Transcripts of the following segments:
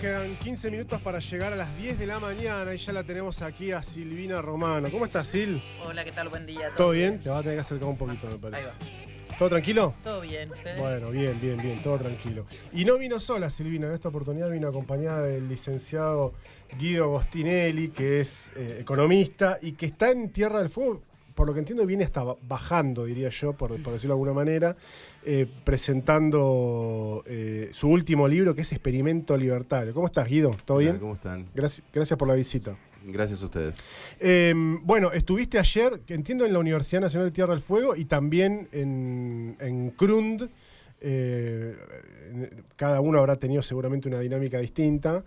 quedan 15 minutos para llegar a las 10 de la mañana y ya la tenemos aquí a Silvina Romano. ¿Cómo estás, Sil? Hola, ¿qué tal? Buen día. ¿Todo bien? Te vas a tener que acercar un poquito, me parece. Ahí va. ¿Todo tranquilo? ¿Todo bien? ¿Ustedes? Bueno, bien, todo tranquilo. Y no vino sola Silvina, en esta oportunidad vino acompañada del licenciado Guido Agostinelli, que es economista y que está en Tierra del Fuego. Por lo que entiendo, viene hasta bajando, diría yo, por decirlo de alguna manera, presentando su último libro, que es Experimento Libertario. ¿Cómo estás, Guido? ¿Todo bien? ¿Cómo están? Gracias por la visita. Gracias a ustedes. Bueno, estuviste ayer, que entiendo, en la Universidad Nacional de Tierra del Fuego y también en CRUND. Cada uno habrá tenido seguramente una dinámica distinta.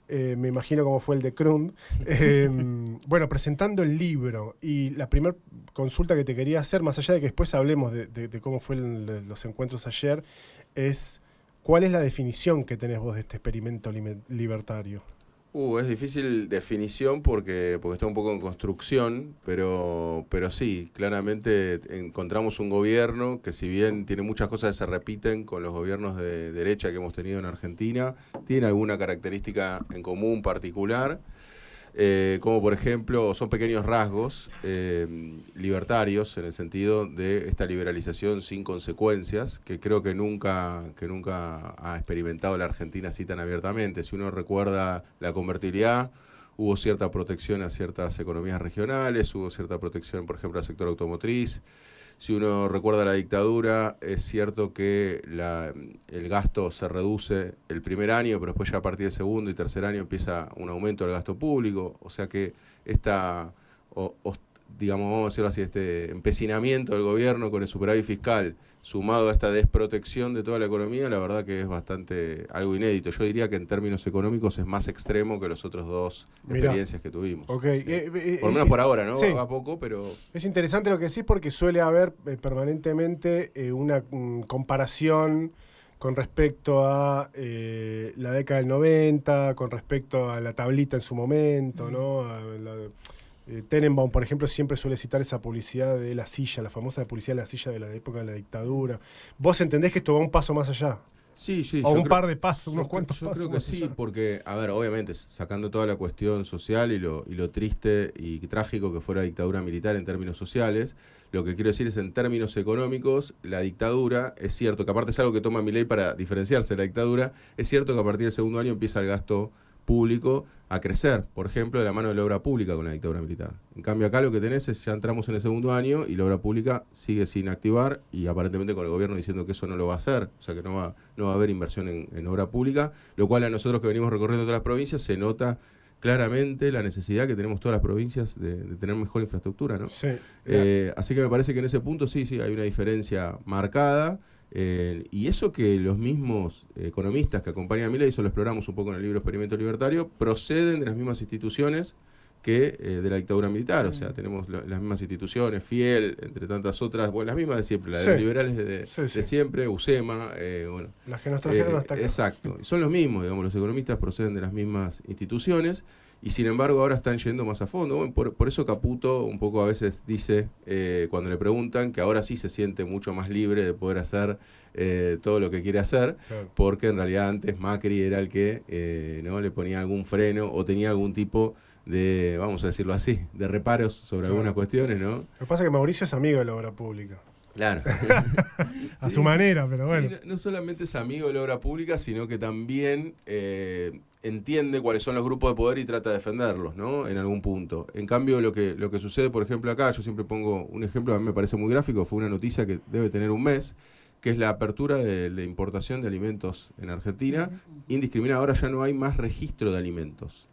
Me imagino cómo fue el de CRUND. Bueno, presentando el libro. Y la primera consulta que te quería hacer, más allá de que después hablemos de cómo fueron los encuentros ayer, es ¿cuál es la definición que tenés vos de este experimento libertario? Es difícil definición porque está un poco en construcción, pero sí, claramente encontramos un gobierno que, si bien tiene muchas cosas que se repiten con los gobiernos de derecha que hemos tenido en Argentina, tiene alguna característica en común particular, como por ejemplo son pequeños rasgos libertarios en el sentido de esta liberalización sin consecuencias, que creo que nunca ha experimentado la Argentina así tan abiertamente. Si uno recuerda la convertibilidad, hubo cierta protección a ciertas economías regionales, hubo cierta protección, por ejemplo, al sector automotriz. Si uno recuerda la dictadura, es cierto que el gasto se reduce el primer año, pero después ya a partir del segundo y tercer año empieza un aumento del gasto público. O sea que digamos, vamos a decirlo así, este empecinamiento del gobierno con el superávit fiscal, sumado a esta desprotección de toda la economía, la verdad que es bastante algo inédito. Yo diría que en términos económicos es más extremo que los otros dos experiencias que tuvimos. Okay. Por lo menos por ahora, ¿no? Sí. Va poco, pero... Es interesante lo que decís porque suele haber permanentemente una comparación con respecto a la década del 90, con respecto a la tablita en su momento, ¿no? Tenenbaum, por ejemplo, siempre suele citar esa publicidad de la silla, la famosa publicidad de la silla de la época de la dictadura. ¿Vos entendés que esto va un paso más allá? Sí. O un par de pasos, unos cuantos pasos. Yo creo que sí, porque, a ver, obviamente, sacando toda la cuestión social y lo triste y trágico que fue la dictadura militar en términos sociales, lo que quiero decir es, en términos económicos, la dictadura, es cierto que aparte es algo que toma Milei para diferenciarse de la dictadura, es cierto que a partir del segundo año empieza el gasto público a crecer, por ejemplo, de la mano de la obra pública con la dictadura militar. En cambio, acá lo que tenés es, ya entramos en el segundo año y la obra pública sigue sin activar, y aparentemente con el gobierno diciendo que eso no lo va a hacer, o sea que no va a haber inversión en obra pública, lo cual a nosotros que venimos recorriendo todas las provincias se nota claramente la necesidad que tenemos todas las provincias de tener mejor infraestructura, ¿no? Sí. Así que me parece que en ese punto sí hay una diferencia marcada. Y eso que los mismos economistas que acompañan a Milei, eso lo exploramos un poco en el libro Experimento Libertario, proceden de las mismas instituciones que de la dictadura militar. O sea, tenemos las mismas instituciones, Fiel, entre tantas otras, bueno, las mismas de siempre, las de los liberales de siempre, UCEMA, bueno. Las que nos trajeron hasta acá. Exacto, son los mismos, digamos, los economistas proceden de las mismas instituciones. Y sin embargo ahora están yendo más a fondo. Bueno, por eso Caputo un poco a veces dice, cuando le preguntan, que ahora sí se siente mucho más libre de poder hacer todo lo que quiere hacer, claro, porque en realidad antes Macri era el que no le ponía algún freno o tenía algún tipo de, vamos a decirlo así, de reparos sobre algunas cuestiones, ¿no? Lo que pasa es que Mauricio es amigo de la obra pública. Claro. A su manera, pero bueno. Sí, no solamente es amigo de la obra pública, sino que también entiende cuáles son los grupos de poder y trata de defenderlos, ¿no? En algún punto. En cambio, lo que sucede, por ejemplo, acá, yo siempre pongo un ejemplo, a mí me parece muy gráfico, fue una noticia que debe tener un mes, que es la apertura de importación de alimentos en Argentina, indiscriminada. Ahora ya no hay más registro de alimentos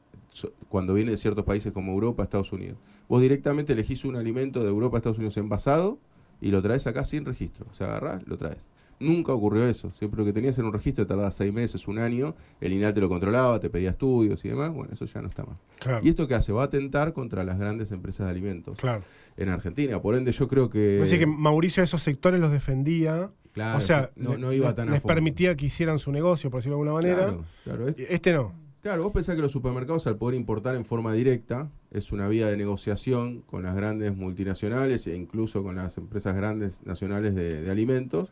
cuando viene de ciertos países como Europa, Estados Unidos. Vos directamente elegís un alimento de Europa, Estados Unidos envasado y lo traes acá sin registro. O sea, agarrás, lo traes. Nunca ocurrió eso. Siempre lo que tenías en un registro tardaba 6 meses, un año, el INAL te lo controlaba, te pedía estudios y demás. Bueno, eso ya no está más. Claro. ¿Y esto qué hace? Va a atentar contra las grandes empresas de alimentos, claro, en Argentina. Por ende, yo creo que... Así que Mauricio esos sectores los defendía. Claro, o sea, no iba tan a les fondo. Permitía que hicieran su negocio, por decirlo de alguna manera. Claro. Este no. Claro, vos pensás que los supermercados, al poder importar en forma directa, es una vía de negociación con las grandes multinacionales e incluso con las empresas grandes nacionales de alimentos,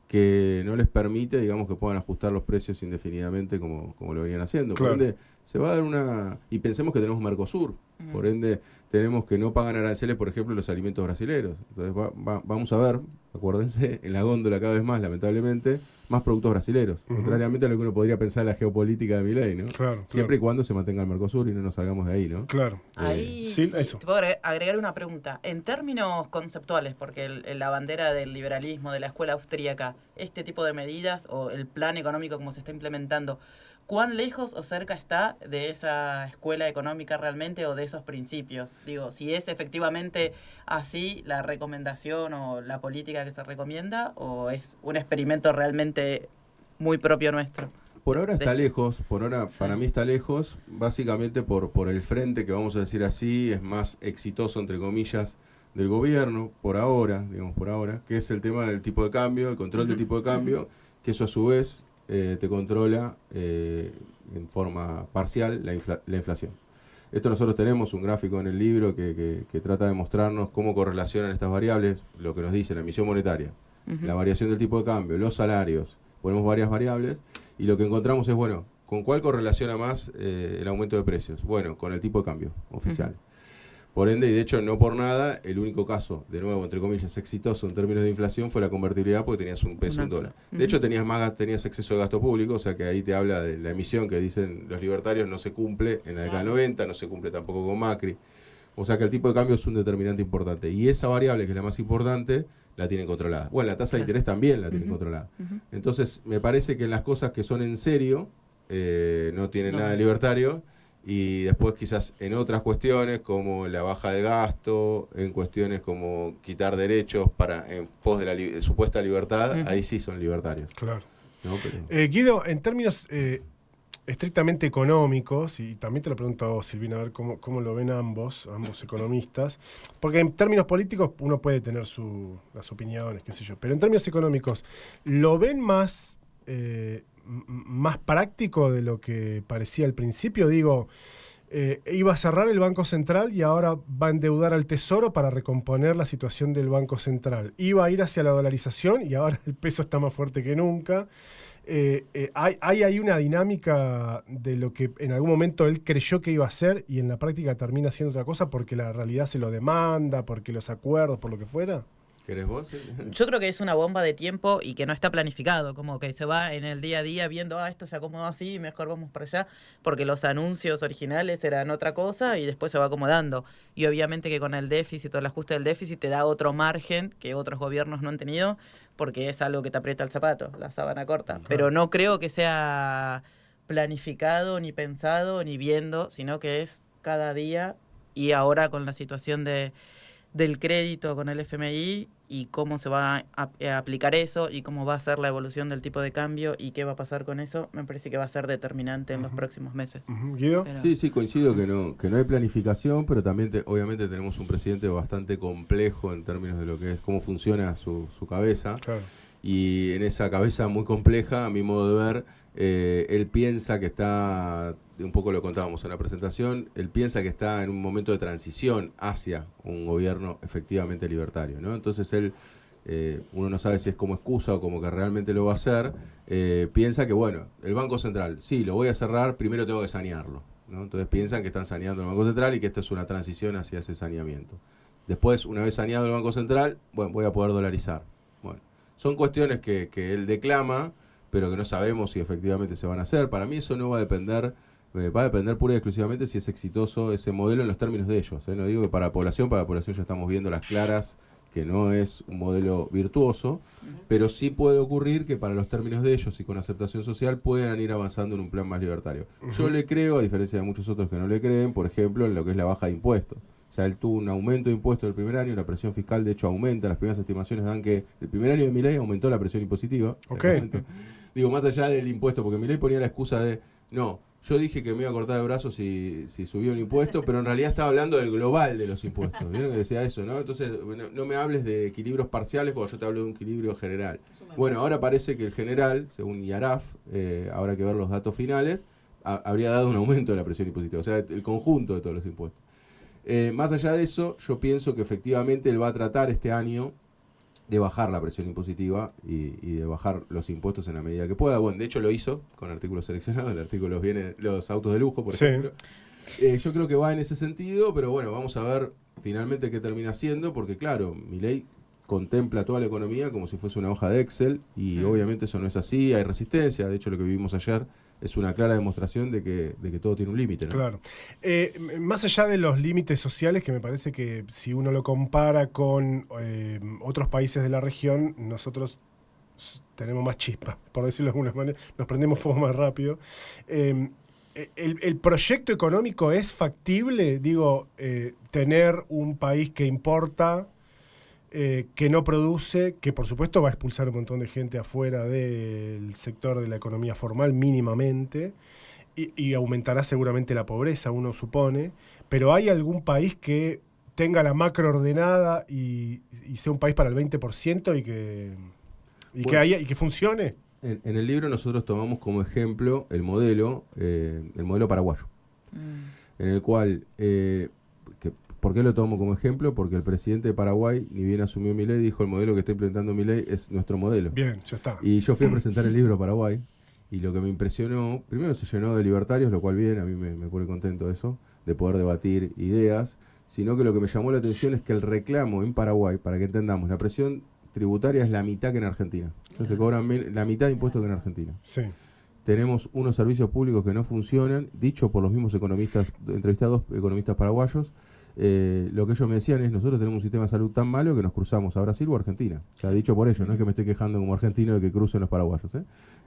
que no les permite, digamos, que puedan ajustar los precios indefinidamente como lo venían haciendo. Claro. Por ende, se va a dar una... Y pensemos que tenemos Mercosur, por ende tenemos que no pagan aranceles, por ejemplo, los alimentos brasileños. Entonces vamos a ver, acuérdense, en la góndola cada vez más, lamentablemente, más productos brasileños, contrariamente a lo que uno podría pensar en la geopolítica de Milei, ¿no? Claro, Siempre y cuando se mantenga el Mercosur y no nos salgamos de ahí, ¿no? Claro. Ahí Sí, sí, eso. te puedo agregar una pregunta. En términos conceptuales, porque la bandera del liberalismo, de la escuela austríaca, este tipo de medidas o el plan económico como se está implementando, ¿cuán lejos o cerca está de esa escuela económica realmente o de esos principios? Digo, si es efectivamente así la recomendación o la política que se recomienda, o es un experimento realmente muy propio nuestro. Por ahora está lejos, por ahora Sí. para mí está lejos, básicamente por el frente que vamos a decir así, es más exitoso, entre comillas, del gobierno, por ahora, que es el tema del tipo de cambio, el control del tipo de cambio, que eso a su vez te controla en forma parcial la inflación. Esto nosotros tenemos un gráfico en el libro que trata de mostrarnos cómo correlacionan estas variables, lo que nos dice la emisión monetaria, la variación del tipo de cambio, los salarios, ponemos varias variables y lo que encontramos es, bueno, ¿con cuál correlaciona más el aumento de precios? Bueno, con el tipo de cambio oficial. Por ende, y de hecho no por nada, el único caso, de nuevo, entre comillas, exitoso en términos de inflación fue la convertibilidad porque tenías un peso, un dólar. De hecho, tenías exceso de gasto público, o sea que ahí te habla de la emisión que dicen los libertarios no se cumple en la década del 90, no se cumple tampoco con Macri. O sea que el tipo de cambio es un determinante importante. Y esa variable, que es la más importante, la tienen controlada. Bueno, la tasa de interés también la tienen controlada. Entonces, me parece que en las cosas que son en serio, no tienen nada de libertario. Y después quizás en otras cuestiones como la baja del gasto, en cuestiones como quitar derechos en pos de la supuesta libertad, ahí sí son libertarios. Claro. ¿No? Pero... Guido, en términos estrictamente económicos, y también te lo pregunto a vos, Silvina, a ver cómo lo ven ambos economistas, porque en términos políticos uno puede tener las opiniones, qué sé yo, pero en términos económicos, ¿lo ven más práctico de lo que parecía al principio? Digo, iba a cerrar el Banco Central y ahora va a endeudar al Tesoro para recomponer la situación del Banco Central. Iba a ir hacia la dolarización y ahora el peso está más fuerte que nunca. Hay ahí una dinámica de lo que en algún momento él creyó que iba a hacer y en la práctica termina siendo otra cosa porque la realidad se lo demanda, porque los acuerdos, por lo que fuera. ¿Querés vos? Yo creo que es una bomba de tiempo y que no está planificado, como que se va en el día a día viendo, esto se acomodó así, mejor vamos para allá, porque los anuncios originales eran otra cosa y después se va acomodando. Y obviamente que con el déficit o el ajuste del déficit te da otro margen que otros gobiernos no han tenido, porque es algo que te aprieta el zapato, la sábana corta. Pero no creo que sea planificado, ni pensado, ni viendo, sino que es cada día y ahora con la situación del crédito con el FMI y cómo se va a aplicar eso y cómo va a ser la evolución del tipo de cambio y qué va a pasar con eso, me parece que va a ser determinante en los próximos meses. ¿Guido? Pero... Sí, coincido que no hay planificación, pero también obviamente tenemos un presidente bastante complejo en términos de lo que es cómo funciona su cabeza. Claro. Y en esa cabeza muy compleja, a mi modo de ver, él piensa que está, un poco lo contábamos en la presentación, él piensa que está en un momento de transición hacia un gobierno efectivamente libertario, ¿no? Entonces él, uno no sabe si es como excusa o como que realmente lo va a hacer, piensa que, bueno, el Banco Central, sí, lo voy a cerrar, primero tengo que sanearlo, ¿no? Entonces piensan que están saneando el Banco Central y que esto es una transición hacia ese saneamiento. Después, una vez saneado el Banco Central, bueno, voy a poder dolarizar. Bueno, son cuestiones que él declama, pero que no sabemos si efectivamente se van a hacer. Para mí eso no va a depender, va a depender pura y exclusivamente si es exitoso ese modelo en los términos de ellos. No digo que para la población ya estamos viendo las claras que no es un modelo virtuoso, pero sí puede ocurrir que para los términos de ellos y con aceptación social puedan ir avanzando en un plan más libertario. Yo le creo, a diferencia de muchos otros que no le creen, por ejemplo, en lo que es la baja de impuestos. O sea, él tuvo un aumento de impuestos el primer año, la presión fiscal de hecho aumenta, las primeras estimaciones dan que el primer año de Milei aumentó la presión impositiva. Okay. Digo, más allá del impuesto, porque Milei ponía la excusa de, no, yo dije que me iba a cortar de brazos si subía un impuesto, pero en realidad estaba hablando del global de los impuestos. ¿Vieron que decía eso, no? Entonces, no me hables de equilibrios parciales cuando yo te hablo de un equilibrio general. Bueno, ahora parece que el general, según IARAF, ahora hay que ver los datos finales, habría dado un aumento de la presión impositiva, o sea, el conjunto de todos los impuestos. Más allá de eso, yo pienso que efectivamente él va a tratar este año de bajar la presión impositiva y de bajar los impuestos en la medida que pueda. Bueno, de hecho lo hizo con artículos seleccionados, el artículo viene los autos de lujo, por ejemplo. Yo creo que va en ese sentido, pero bueno, vamos a ver finalmente qué termina haciendo, porque claro, Milei contempla toda la economía como si fuese una hoja de Excel y obviamente eso no es así, hay resistencia. De hecho, lo que vivimos ayer es una clara demostración de que todo tiene un límite, ¿no? Claro. Más allá de los límites sociales, que me parece que si uno lo compara con otros países de la región, nosotros tenemos más chispa, por decirlo de alguna manera, nos prendemos fuego más rápido. ¿El proyecto económico es factible? Digo, tener un país que importa, que no produce, que por supuesto va a expulsar un montón de gente afuera del sector de la economía formal mínimamente, y aumentará seguramente la pobreza, uno supone, pero ¿hay algún país que tenga la macro ordenada y sea un país para el 20% y que funcione? En el libro nosotros tomamos como ejemplo el modelo paraguayo, en el cual... ¿Por qué lo tomo como ejemplo? Porque el presidente de Paraguay, ni bien asumió Milei, dijo el modelo que está implementando Milei es nuestro modelo. Bien, ya está. Y yo fui a presentar el libro a Paraguay y lo que me impresionó, primero se llenó de libertarios, lo cual bien, a mí me pone contento eso, de poder debatir ideas, sino que lo que me llamó la atención es que el reclamo en Paraguay, para que entendamos, la presión tributaria es la mitad que en Argentina. O sea, se cobran la mitad de impuestos que en Argentina. Sí. Tenemos unos servicios públicos que no funcionan, dicho por los mismos economistas, entrevistados economistas paraguayos. Lo que ellos me decían es, nosotros tenemos un sistema de salud tan malo que nos cruzamos a Brasil o a Argentina. O sea, dicho por ellos, no es que me estoy quejando como argentino de que crucen los paraguayos.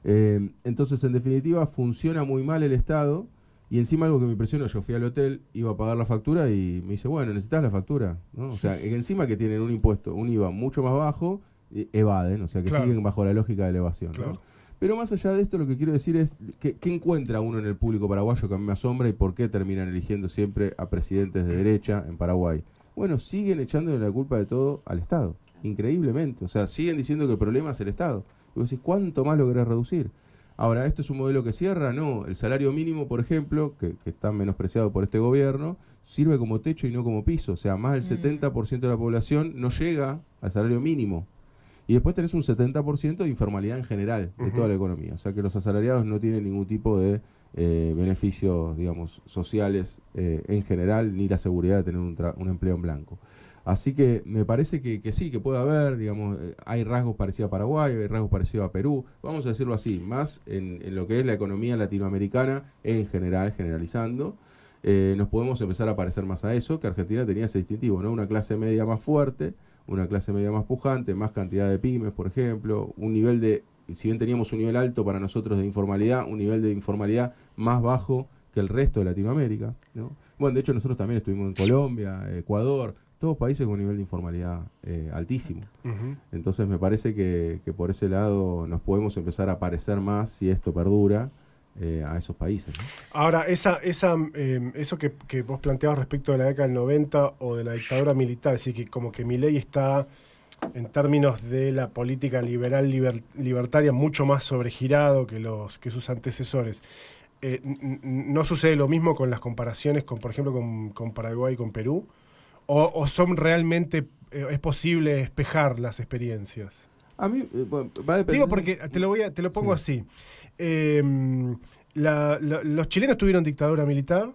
Entonces, en definitiva, funciona muy mal el Estado, y encima algo que me impresionó, yo fui al hotel, iba a pagar la factura y me dice, bueno, ¿necesitas la factura? ¿No? O sea, encima que tienen un impuesto, un IVA mucho más bajo, evaden, o sea, que siguen bajo la lógica de elevación. Claro. ¿No? Pero más allá de esto, lo que quiero decir es ¿qué encuentra uno en el público paraguayo que a mí me asombra y por qué terminan eligiendo siempre a presidentes de derecha en Paraguay? Bueno, siguen echándole la culpa de todo al Estado, increíblemente. O sea, siguen diciendo que el problema es el Estado. Y vos decís, ¿cuánto más lo querés reducir? Ahora, ¿esto es un modelo que cierra? No. El salario mínimo, por ejemplo, que está menospreciado por este gobierno, sirve como techo y no como piso. O sea, más del 70% de la población no llega al salario mínimo. Y después tenés un 70% de informalidad en general de toda la economía. O sea que los asalariados no tienen ningún tipo de beneficios, digamos, sociales en general, ni la seguridad de tener un empleo en blanco. Así que me parece que sí, que puede haber, digamos, hay rasgos parecidos a Paraguay, hay rasgos parecidos a Perú, vamos a decirlo así, más en lo que es la economía latinoamericana en general, generalizando. Nos podemos empezar a parecer más a eso, que Argentina tenía ese distintivo, ¿no? Una clase media más fuerte, una clase media más pujante, más cantidad de pymes, por ejemplo, un nivel de, si bien teníamos un nivel alto para nosotros de informalidad, un nivel de informalidad más bajo que el resto de Latinoamérica, ¿no? Bueno, de hecho nosotros también estuvimos en Colombia, Ecuador, todos países con un nivel de informalidad altísimo. Entonces me parece que por ese lado nos podemos empezar a parecer más, si esto perdura, a esos países, ¿no? Ahora, eso que vos planteabas respecto de la década del 90 o de la dictadura militar, es decir, que como que Milei está, en términos de la política liberal libertaria, mucho más sobregirado que sus antecesores. ¿No sucede lo mismo con las comparaciones, por ejemplo, con Paraguay y con Perú? ¿O son realmente, es posible espejar las experiencias? A mí va a depender. Digo porque te lo pongo así. Los chilenos tuvieron dictadura militar,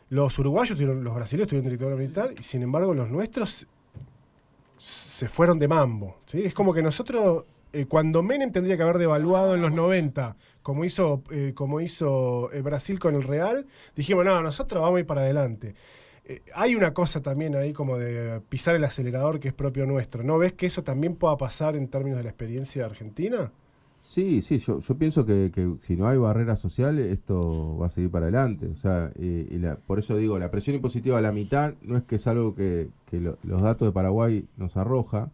los uruguayos los brasileños tuvieron dictadura militar, y sin embargo los nuestros se fueron de mambo, ¿sí? Es como que nosotros, cuando Menem tendría que haber devaluado en los 90, como hizo Brasil con el Real, dijimos, no, nosotros vamos a ir para adelante. Hay una cosa también ahí como de pisar el acelerador que es propio nuestro. ¿No ves que eso también pueda pasar en términos de la experiencia argentina? Sí, yo pienso que si no hay barreras sociales, esto va a seguir para adelante. O sea, por eso digo, la presión impositiva a la mitad no es que es algo que los datos de Paraguay nos arroja,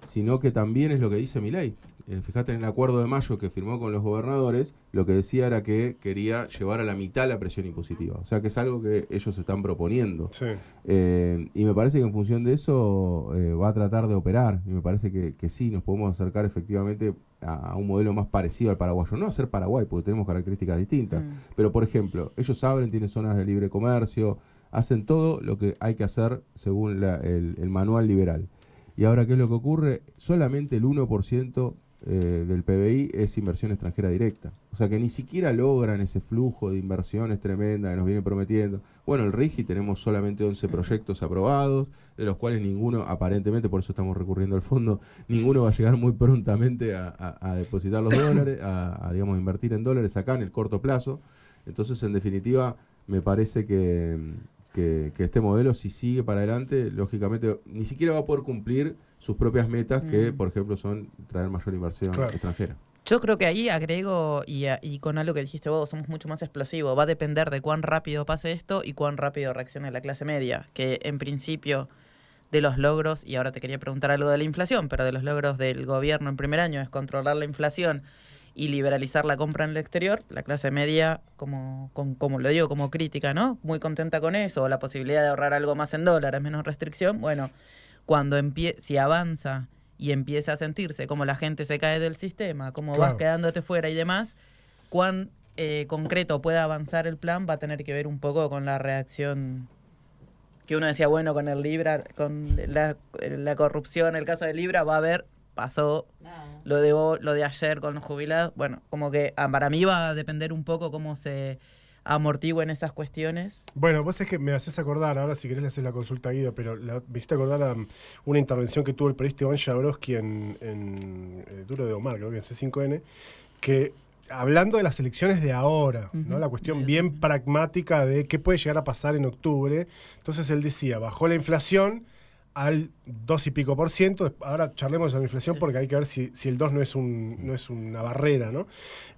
sino que también es lo que dice Milei. Fíjate en el acuerdo de mayo que firmó con los gobernadores, lo que decía era que quería llevar a la mitad la presión impositiva. O sea que es algo que ellos están proponiendo. Sí. Y me parece que en función de eso va a tratar de operar. Y me parece que sí, nos podemos acercar efectivamente a un modelo más parecido al paraguayo. No a ser Paraguay, porque tenemos características distintas. Pero, por ejemplo, ellos abren, tienen zonas de libre comercio, hacen todo lo que hay que hacer según el manual liberal. Y ahora, ¿qué es lo que ocurre? Solamente el 1% del PBI es inversión extranjera directa. O sea que ni siquiera logran ese flujo de inversiones tremenda que nos vienen prometiendo. Bueno, el RIGI tenemos solamente 11 proyectos aprobados, de los cuales ninguno, aparentemente, por eso estamos recurriendo al fondo, ninguno va a llegar muy prontamente a depositar los dólares, digamos, invertir en dólares acá en el corto plazo. Entonces, en definitiva, me parece que este modelo, si sigue para adelante, lógicamente ni siquiera va a poder cumplir sus propias metas, que por ejemplo son traer mayor inversión extranjera. Yo creo que ahí agrego, y con algo que dijiste vos, somos mucho más explosivos. Va a depender de cuán rápido pase esto y cuán rápido reaccione la clase media, que en principio de los logros, y ahora te quería preguntar algo de la inflación, pero de los logros del gobierno en primer año es controlar la inflación y liberalizar la compra en el exterior. La clase media, como lo digo, como crítica, ¿no? Muy contenta con eso, o la posibilidad de ahorrar algo más en dólares, menos restricción. Bueno, cuando si avanza y empieza a sentirse como la gente se cae del sistema, como vas quedándote fuera y demás, cuán concreto pueda avanzar el plan va a tener que ver un poco con la reacción que uno decía, bueno, con el Libra, con la corrupción, el caso de Libra, va a haber, pasó lo de ayer con los jubilados. Bueno, como que para mí va a depender un poco cómo se amortigüen esas cuestiones. Bueno, vos es que me haces acordar, ahora si querés le haces la consulta a Guido, pero me hiciste acordar a una intervención que tuvo el periodista Iván Jabrowski en Duro de Omar, creo que en C5N, que hablando de las elecciones de ahora, ¿no? La cuestión bien pragmática de qué puede llegar a pasar en octubre. Entonces él decía, bajó la inflación al 2 y pico %. Ahora charlemos de la inflación porque hay que ver si el 2 no es una barrera, ¿no?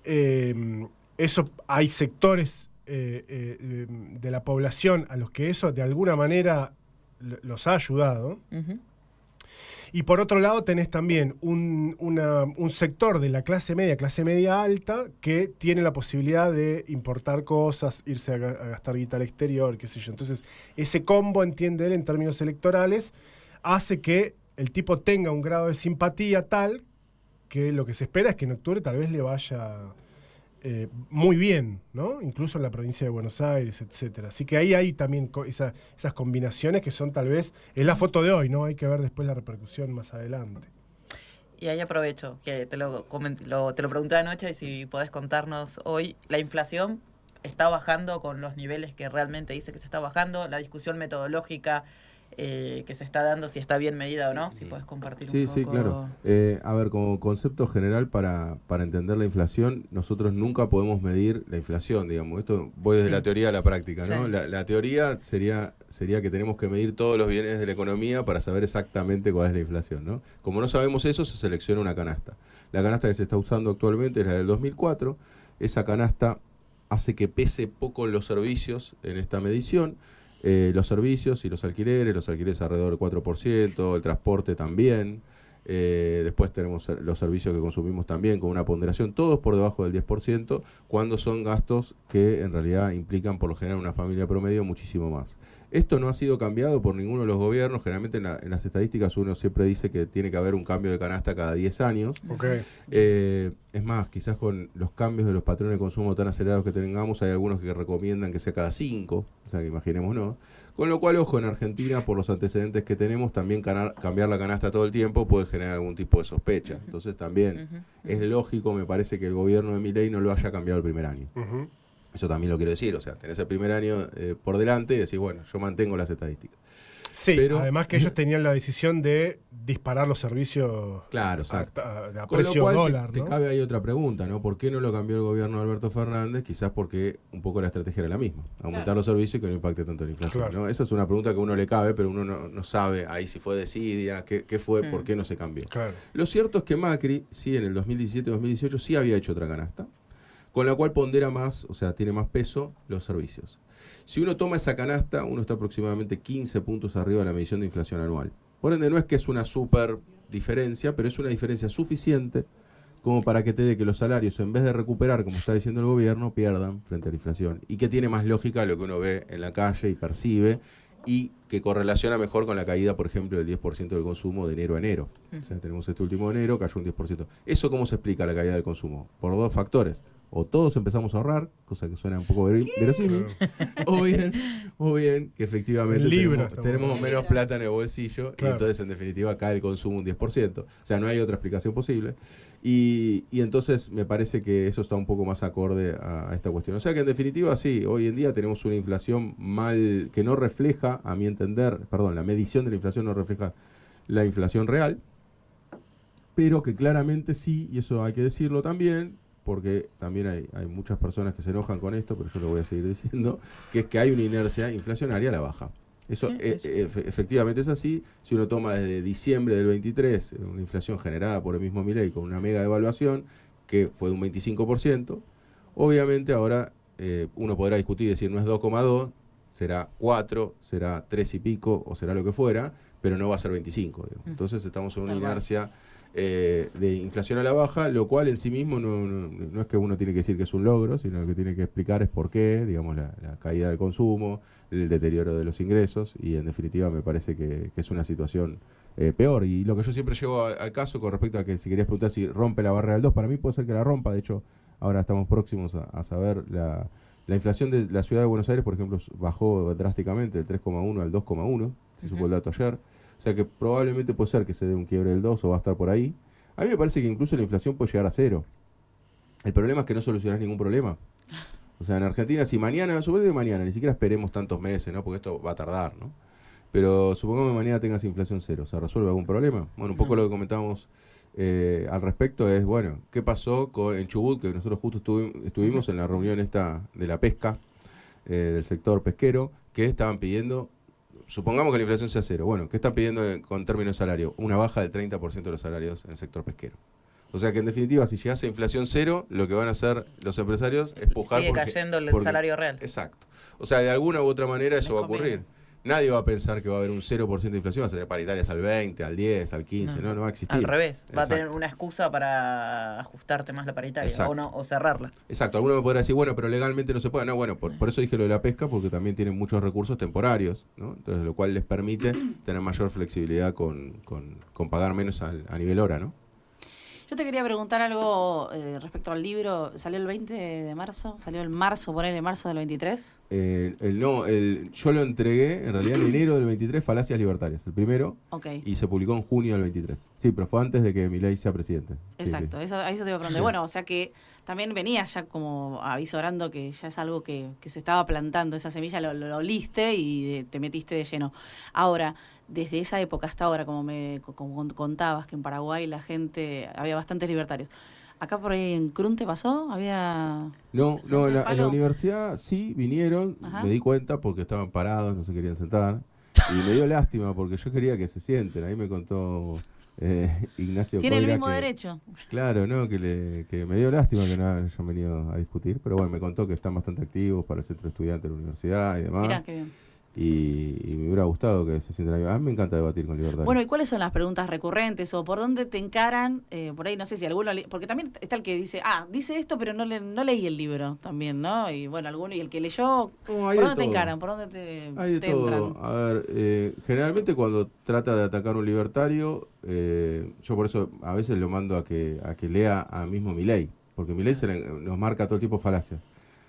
Eso hay sectores de la población a los que eso de alguna manera los ha ayudado. Y por otro lado tenés también un sector de la clase media alta, que tiene la posibilidad de importar cosas, irse a gastar guita al exterior, qué sé yo. Entonces, ese combo, entiende él, en términos electorales, hace que el tipo tenga un grado de simpatía tal que lo que se espera es que en octubre tal vez le vaya muy bien, ¿no? Incluso en la provincia de Buenos Aires, etcétera. Así que ahí hay también esas combinaciones que son tal vez, es la foto de hoy, ¿no? Hay que ver después la repercusión más adelante. Y ahí aprovecho, que te lo pregunté anoche, y si podés contarnos hoy, la inflación está bajando con los niveles que realmente dice que se está bajando, la discusión metodológica que se está dando, si está bien medida o no, si podés compartir un poco. Sí, claro. A ver, como concepto general para entender la inflación, nosotros nunca podemos medir la inflación, digamos. Esto voy desde la teoría a la práctica, ¿no? Sí. La teoría sería que tenemos que medir todos los bienes de la economía para saber exactamente cuál es la inflación, ¿no? Como no sabemos eso, se selecciona una canasta. La canasta que se está usando actualmente es la del 2004. Esa canasta hace que pese poco los servicios en esta medición. Los servicios y los alquileres alrededor del 4%, el transporte también, después tenemos los servicios que consumimos también con una ponderación, todos por debajo del 10%, cuando son gastos que en realidad implican por lo general una familia promedio muchísimo más. Esto no ha sido cambiado por ninguno de los gobiernos. Generalmente en las estadísticas uno siempre dice que tiene que haber un cambio de canasta cada 10 años. Okay. Es más, quizás con los cambios de los patrones de consumo tan acelerados que tengamos, hay algunos que recomiendan que sea cada 5, o sea que imaginémonos. Con lo cual, ojo, en Argentina, por los antecedentes que tenemos, también cambiar la canasta todo el tiempo puede generar algún tipo de sospecha. Entonces también es lógico, me parece, que el gobierno de Milei no lo haya cambiado el primer año. Eso también lo quiero decir, o sea, tenés el primer año por delante y decís, bueno, yo mantengo las estadísticas. Sí, pero además que ellos tenían la decisión de disparar los servicios, claro, exacto, a precio dólar, te cabe ahí otra pregunta, ¿no? ¿Por qué no lo cambió el gobierno de Alberto Fernández? Quizás porque un poco la estrategia era la misma, aumentar los servicios y que no impacte tanto la inflación, ¿no? Esa es una pregunta que a uno le cabe, pero uno no sabe ahí si fue desidia, qué fue, por qué no se cambió. Claro. Lo cierto es que Macri, sí, en el 2017-2018 sí había hecho otra canasta, con la cual pondera más, o sea, tiene más peso los servicios. Si uno toma esa canasta, uno está aproximadamente 15 puntos arriba de la medición de inflación anual. Por ende, no es que es una súper diferencia, pero es una diferencia suficiente como para que te dé que los salarios, en vez de recuperar, como está diciendo el gobierno, pierdan frente a la inflación. Y que tiene más lógica lo que uno ve en la calle y percibe, y que correlaciona mejor con la caída, por ejemplo, del 10% del consumo de enero a enero. O sea, tenemos este último enero, cayó un 10%. ¿Eso cómo se explica la caída del consumo? Por dos factores. o todos empezamos a ahorrar, cosa que suena un poco verosímil, o bien que efectivamente tenemos menos plata en el bolsillo, y entonces en definitiva cae el consumo un 10%. O sea, no hay otra explicación posible. Y entonces me parece que eso está un poco más acorde a esta cuestión. O sea que en definitiva sí, hoy en día tenemos una inflación que no refleja, a mi entender, la medición de la inflación no refleja la inflación real, pero que claramente sí, y eso hay que decirlo también, porque también hay muchas personas que se enojan con esto, pero yo lo voy a seguir diciendo, que es que hay una inercia inflacionaria a la baja. Eso efectivamente es así. Si uno toma desde diciembre del 23, una inflación generada por el mismo Milei con una mega devaluación, que fue de un 25%, obviamente ahora uno podrá discutir y decir no es 2,2, será 4, será 3 y pico, o será lo que fuera, pero no va a ser 25. Digamos. Entonces estamos en una inercia de inflación a la baja, lo cual en sí mismo no es que uno tiene que decir que es un logro, sino que tiene que explicar es por qué, digamos, la caída del consumo, el deterioro de los ingresos, y en definitiva me parece que es una situación peor. Y lo que yo siempre llevo al caso con respecto a que si querías preguntar si rompe la barrera del 2, para mí puede ser que la rompa. De hecho, ahora estamos próximos a saber la inflación de la ciudad de Buenos Aires, por ejemplo, bajó drásticamente del 3,1 al 2,1, se supo el dato ayer. O sea que probablemente puede ser que se dé un quiebre del 2 o va a estar por ahí. A mí me parece que incluso la inflación puede llegar a 0. El problema es que no solucionás ningún problema. O sea, en Argentina, si mañana, supongo que mañana, ni siquiera esperemos tantos meses, ¿no? Porque esto va a tardar, ¿no? Pero supongamos que mañana tengas inflación 0, ¿se resuelve algún problema? Bueno, un poco lo que comentábamos al respecto es, bueno, ¿qué pasó en Chubut? Que nosotros justo estuvimos en la reunión esta de la pesca, del sector pesquero, que estaban pidiendo... Supongamos que la inflación sea 0. Bueno, ¿qué están pidiendo con términos de salario? Una baja del 30% de los salarios en el sector pesquero. O sea que en definitiva, si llegase a inflación 0, lo que van a hacer los empresarios es pujar sigue cayendo el salario real. Exacto. O sea, de alguna u otra manera eso va a ocurrir. Nadie va a pensar que va a haber un 0% de inflación, va a ser paritarias al 20, al 10, al 15, no va a existir. Al revés, va a tener una excusa para ajustarte más la paritaria o cerrarla. Exacto, alguno me podrá decir, bueno, pero legalmente no se puede. No, bueno, por eso dije lo de la pesca, porque también tienen muchos recursos temporarios, ¿no? Entonces, lo cual les permite tener mayor flexibilidad con pagar menos a nivel hora, ¿no? Yo te quería preguntar algo respecto al libro. ¿Salió el 20 de marzo? ¿Salió el marzo, por ahí, el marzo del 23? Yo lo entregué, en realidad, en enero del 23, Falacias Libertarias, el primero, y se publicó en junio del 23. Sí, pero fue antes de que Milei sea presidente. Exacto, sí. Eso te iba a preguntar. Bueno, o sea que también venía ya como avisorando que ya es algo que se estaba plantando, esa semilla, lo oliste y te metiste de lleno. Ahora, desde esa época hasta ahora, como contabas, que en Paraguay la gente, había bastantes libertarios. ¿Acá por ahí en Crunte pasó? ¿Había...? No, en la universidad sí vinieron, me di cuenta porque estaban parados, no se querían sentar. Y me dio lástima porque yo quería que se sienten. Ahí me contó Ignacio Tiene Coira el mismo derecho. Claro, ¿no? Que me dio lástima que no hayan venido a discutir. Pero bueno, me contó que están bastante activos para el centro estudiante de la universidad y demás. Mirá, qué bien. Y me hubiera gustado que se sientan ahí. A mí me encanta debatir con libertad. Bueno, ¿y cuáles son las preguntas recurrentes o por dónde te encaran? Por ahí no sé si alguno... Porque también está el que dice, dice esto, pero no leí el libro también, ¿no? Y bueno, alguno y el que leyó, ¿por dónde te encaran? ¿Por dónde te entran? A ver, generalmente cuando trata de atacar un libertario, yo por eso a veces lo mando a que lea a mismo Milei, porque Milei nos marca todo el tiempo falacias.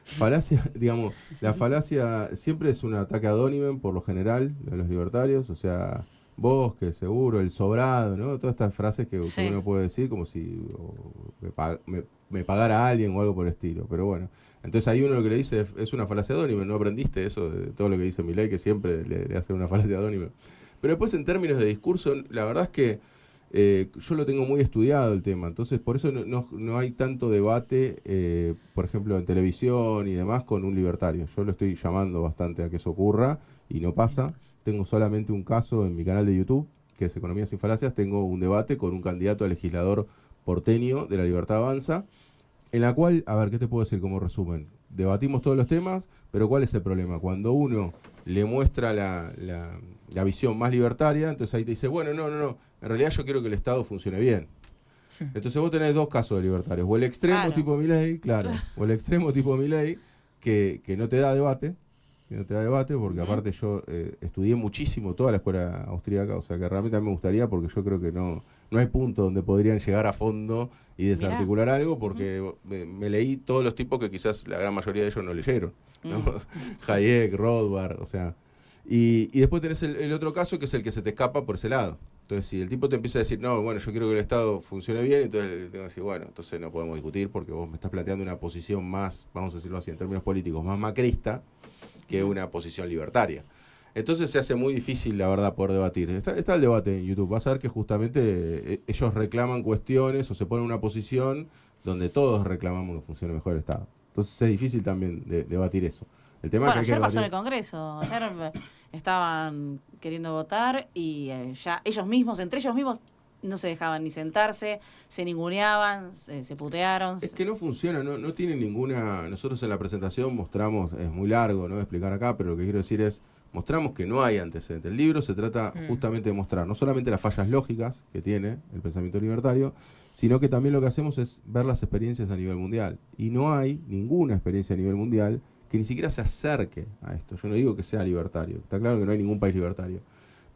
Falacia, digamos, la falacia siempre es un ataque ad hominem por lo general de los libertarios, o sea, vos, que seguro, el sobrado, ¿no? Todas estas frases que uno puede decir como si me pagara alguien o algo por el estilo, pero bueno. Entonces ahí uno lo que le dice es una falacia ad hominem, ¿no aprendiste eso de todo lo que dice Milei, que siempre le hace una falacia ad hominem? Pero después en términos de discurso, la verdad es que yo lo tengo muy estudiado el tema, entonces por eso no hay tanto debate, por ejemplo, en televisión y demás con un libertario. Yo lo estoy llamando bastante a que eso ocurra y no pasa. Tengo solamente un caso en mi canal de YouTube, que es Economía sin Falacias. Tengo un debate con un candidato a legislador porteño de La Libertad Avanza, en la cual, a ver, ¿qué te puedo decir como resumen? Debatimos todos los temas, pero ¿cuál es el problema? Cuando uno le muestra la visión más libertaria, entonces ahí te dice, bueno, no, en realidad yo quiero que el Estado funcione bien. Entonces vos tenés dos casos de libertarios, o el extremo tipo Milei, o el extremo tipo Milei, que no te da debate, que no te da debate, porque aparte yo estudié muchísimo toda la escuela austríaca, o sea que realmente a mí me gustaría, porque yo creo que no hay punto donde podrían llegar a fondo y desarticular algo, porque me leí todos los tipos que quizás la gran mayoría de ellos no leyeron, ¿no? Hayek, Rothbard, o sea... Y después tenés el otro caso, que es el que se te escapa por ese lado. Entonces, si el tipo te empieza a decir, no, bueno, yo quiero que el Estado funcione bien, entonces le tengo que decir, bueno, entonces no podemos discutir porque vos me estás planteando una posición más, vamos a decirlo así, en términos políticos, más macrista que una posición libertaria. Entonces se hace muy difícil, la verdad, poder debatir. Está el debate en YouTube. Vas a ver que justamente ellos reclaman cuestiones o se ponen en una posición donde todos reclamamos que funcione mejor el Estado. Entonces es difícil también debatir eso. El tema Bueno, es que hay ayer que pasó en el debatir. Congreso. Ayer estaban queriendo votar y ya ellos mismos, entre ellos mismos, no se dejaban ni sentarse, se ninguneaban, se putearon. Es que no funciona, no tiene ninguna... Nosotros en la presentación mostramos, es muy largo, ¿no?, explicar acá, pero lo que quiero decir es, mostramos que no hay antecedentes. El libro se trata justamente de mostrar no solamente las fallas lógicas que tiene el pensamiento libertario, sino que también lo que hacemos es ver las experiencias a nivel mundial. Y no hay ninguna experiencia a nivel mundial que ni siquiera se acerque a esto. Yo no digo que sea libertario, está claro que no hay ningún país libertario.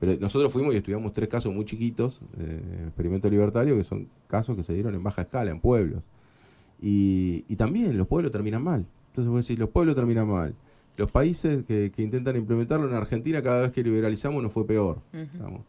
Pero nosotros fuimos y estudiamos 3 casos muy chiquitos de experimento libertario, que son casos que se dieron en baja escala, en pueblos. Y también los pueblos terminan mal. Entonces vos decís, los pueblos terminan mal. Los países que intentan implementarlo, en Argentina cada vez que liberalizamos nos fue peor. Digamos.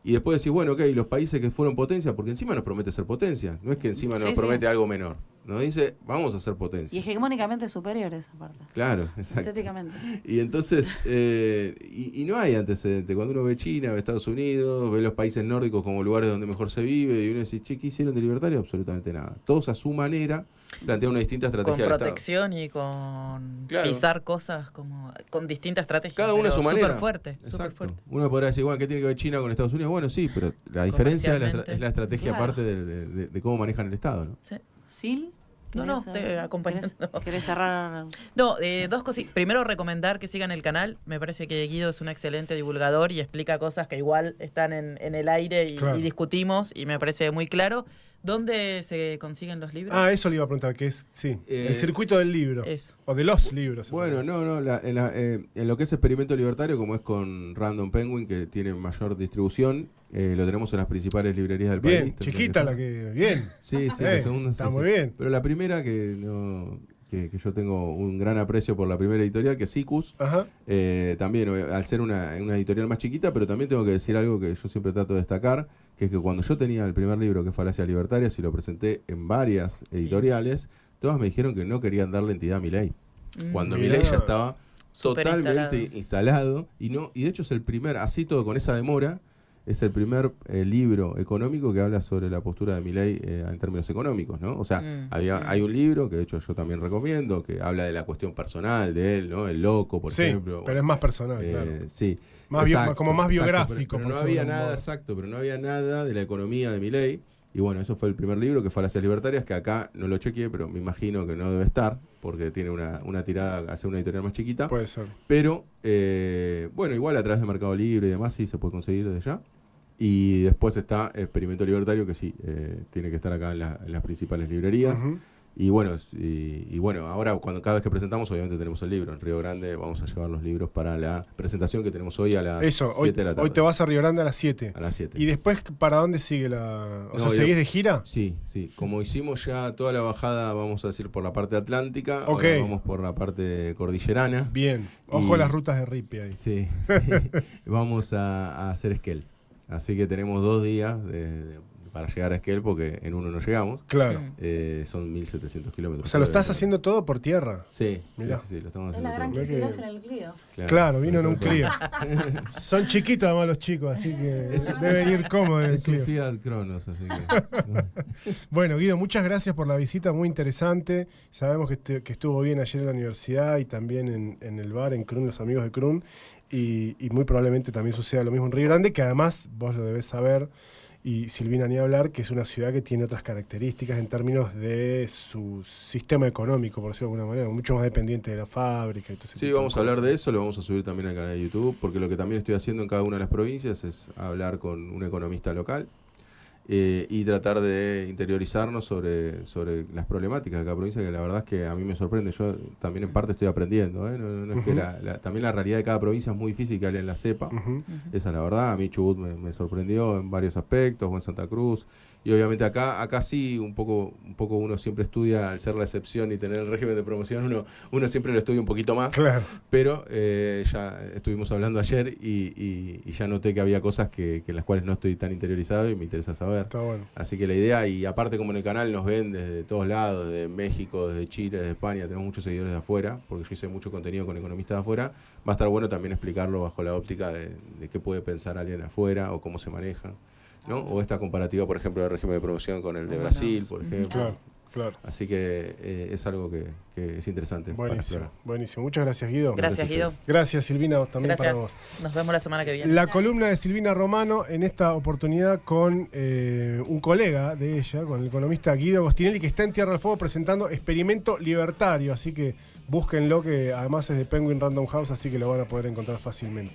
Y después decís, bueno, ok, los países que fueron potencia, porque encima nos promete ser potencia, no es que encima nos promete algo menor. Nos dice, vamos a ser potencia. Y hegemónicamente superiores, aparte. Claro, exacto. Estéticamente. Y entonces, y no hay antecedentes. Cuando uno ve China, ve Estados Unidos, ve los países nórdicos como lugares donde mejor se vive, y uno dice, che, ¿qué hicieron de libertario? Absolutamente nada. Todos a su manera plantean una distinta estrategia con del protección y con Claro. pisar cosas como con distintas estrategias. Cada uno a su manera. Súper fuerte, súper Exacto. fuerte. Uno podrá decir, bueno, ¿qué tiene que ver China con Estados Unidos? Bueno, sí, pero la diferencia es la estrategia Claro. aparte de cómo manejan el Estado, ¿no? Sí. ¿Sil? No, estoy acompañando. ¿Querés cerrar? No, 2 cosas. Primero, recomendar que sigan el canal. Me parece que Guido es un excelente divulgador y explica cosas que igual están en el aire y discutimos, y me parece muy claro. ¿Dónde se consiguen los libros? Ah, eso le iba a preguntar, que es, sí, el circuito del libro. Eso. O de los libros. Bueno, en lo que es experimento libertario, como es con Random Penguin, que tiene mayor distribución, lo tenemos en las principales librerías del país. Bien, chiquita la que... Bien. Sí, la segunda. Está sí, muy sí. bien. Pero la primera, que yo tengo un gran aprecio por la primera editorial, que es Sikus, Ajá. también, al ser una editorial más chiquita, pero también tengo que decir algo que yo siempre trato de destacar, que es que cuando yo tenía el primer libro, que es Falacias Libertarias, y lo presenté en varias editoriales, todas me dijeron que no querían darle entidad a Milei. Cuando Mirá. Milei ya estaba Súper totalmente instalado, y de hecho es el primer, así todo con esa demora, es el primer libro económico que habla sobre la postura de Milei en términos económicos, ¿no? O sea, hay un libro que de hecho yo también recomiendo, que habla de la cuestión personal de él, ¿no? El loco, por ejemplo. Pero es más personal, claro. Sí. Más como más biográfico. Pero no por había decirlo de nada, algún modo. exacto, pero no había nada de la economía de Milei. Y bueno, eso fue el primer libro, que fue Falacias Libertarias, que acá no lo chequeé, pero me imagino que no debe estar, porque tiene una tirada hacia una editorial más chiquita. Puede ser. Pero, bueno, igual a través de Mercado Libre y demás sí se puede conseguir desde ya. Y después está Experimento Libertario, que sí, tiene que estar acá en las principales librerías. Ujú. Y bueno, ahora cada vez que presentamos, obviamente tenemos el libro. En Río Grande vamos a llevar los libros para la presentación que tenemos hoy a las 7 de la tarde. Hoy te vas a Río Grande a las 7. A las 7. ¿Y después para dónde sigue la...? O sea, No, ¿seguís de gira? Sí. Como hicimos ya toda la bajada, vamos a decir, por la parte atlántica, Ok. ahora vamos por la parte cordillerana. Bien. Ojo Y- las rutas de Ripi ahí. Sí. Vamos a hacer Esquel. Así que tenemos 2 días para llegar a Esquel, porque en uno no llegamos. Claro. Son 1.700 kilómetros. O sea, lo estás haciendo todo por tierra. Sí, Mirá. sí, lo estamos Es haciendo la gran todo. Kicillof en el Clio. Claro, vino en un Clio. Son chiquitos además los chicos, así que deben ir cómodos en el Es un Clio. Fiat Cronos, así que... Bueno, Guido, muchas gracias por la visita, muy interesante. Sabemos que estuvo bien ayer en la universidad y también en el bar, en Crun, los amigos de Crun. Y muy probablemente también suceda lo mismo en Río Grande, que además vos lo debés saber, y Silvina ni hablar, que es una ciudad que tiene otras características en términos de su sistema económico, por decirlo de alguna manera, mucho más dependiente de la fábrica y todo ese Sí, tipo vamos a de hablar cosas. de eso, lo vamos a subir también al canal de YouTube, porque lo que también estoy haciendo en cada una de las provincias es hablar con un economista local y tratar de interiorizarnos sobre las problemáticas de cada provincia, que la verdad es que a mí me sorprende. Yo también en parte estoy aprendiendo, ¿eh? No es que también la realidad de cada provincia es muy difícil que alguien la sepa. Esa es la verdad. A mí Chubut me sorprendió en varios aspectos, o en Santa Cruz. Y obviamente acá sí, un poco uno siempre estudia, al ser la excepción y tener el régimen de promoción, uno siempre lo estudia un poquito más. Claro. Pero ya estuvimos hablando ayer y ya noté que había cosas que en las cuales no estoy tan interiorizado y me interesa saber. Está bueno. Así que la idea, y aparte como en el canal nos ven desde todos lados, desde México, desde Chile, desde España, tenemos muchos seguidores de afuera, porque yo hice mucho contenido con economistas de afuera, va a estar bueno también explicarlo bajo la óptica de qué puede pensar alguien afuera o cómo se maneja, ¿no? O esta comparativa, por ejemplo, del régimen de promoción con el de Brasil, por ejemplo. Claro, claro. Así que es algo que es interesante para Buenísimo, explorar. buenísimo. Muchas gracias, Guido. Gracias, Guido. Gracias, Silvina, también Gracias. para vos. Nos vemos la semana que viene. La columna de Silvina Romano, en esta oportunidad con un colega de ella, con el economista Guido Agostinelli, que está en Tierra del Fuego presentando Experimento Libertario, así que búsquenlo, que además es de Penguin Random House, así que lo van a poder encontrar fácilmente.